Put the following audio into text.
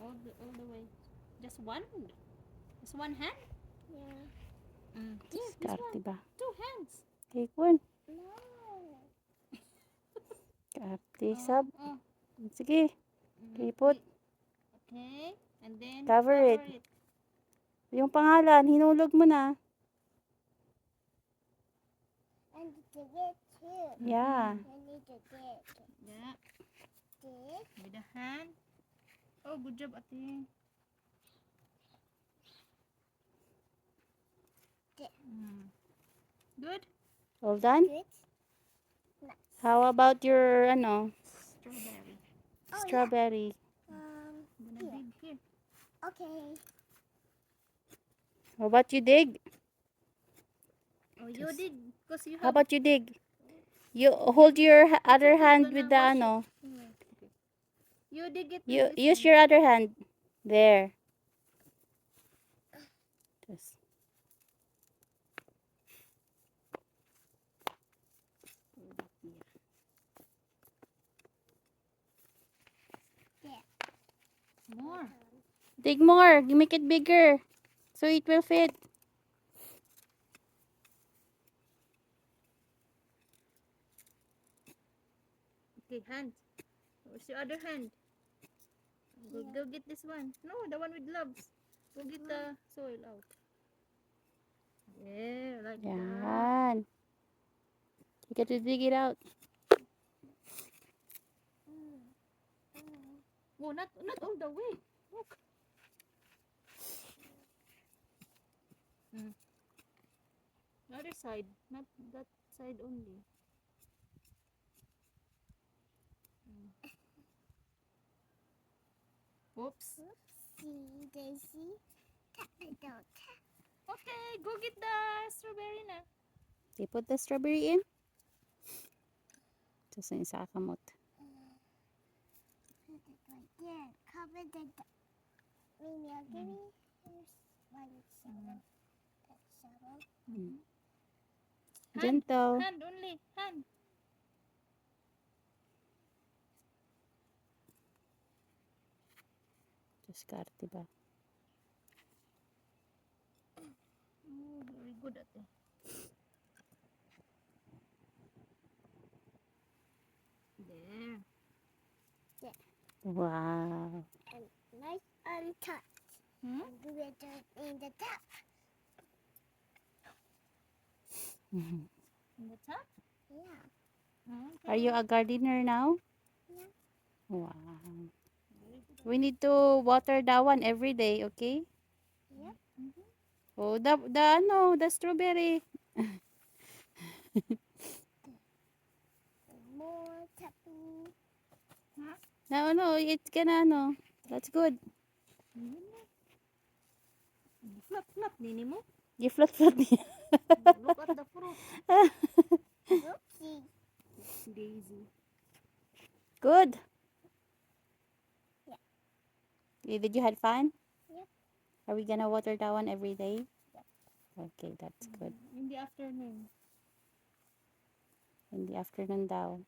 all the way. Just one? Just one hand? Yeah. Here, this Diskarte one. ba? 2 hands. Take one. No. Diskarte, sab. Oh. Sige. Ipot. Okay. And then Cover it. Yung pangalan, hinulog mo na. And to get too. Yeah. I need to get Yeah. this. With the hand. Oh, good job, ate. Good? All done? Good. How about your, Strawberry. strawberry? Gonna dig here. Okay. How about you dig? Oh, you dig. Because you How have... about you dig? You hold your other okay, hand gonna with the wash it. ano. Okay. You dig it You with this use one. your other hand. There. Just. More. Dig more. You make it bigger. So it will fit. Okay, hand. Where's your other hand? Go get this one. No, the one with gloves. Go get the soil out. Yeah, like that. Yan. You got to dig it out. Oh, not all the way. Look. The other side, not that side only. Oops. See, Daisy. Tap it out. Okay, go get the strawberry na. You put the strawberry in. Tapos yung sa kamot. Put it right there. Cover the. Maybe I'll give me. Here's one shovel. That shovel. Gentle. Hand only. Hand. Diskarte ba? Oh, very good at it. There. Wow. And nice untouched. Hmm? And do it in the tap. Mhm. In the top? Yeah. Okay. Are you a gardener now? Yeah. Wow. We need to water that one every day, okay? Yeah. Oh, the strawberry. More tapping. No, it's gonna, that's good. Flap, nini mo. You flot niya. Look at the fruit. Whoopsie. Daisy. Good. Yeah. Did you have fun? Yep. Are we gonna water that one every day? Yep. Okay, that's good. In the afternoon. In the afternoon daw.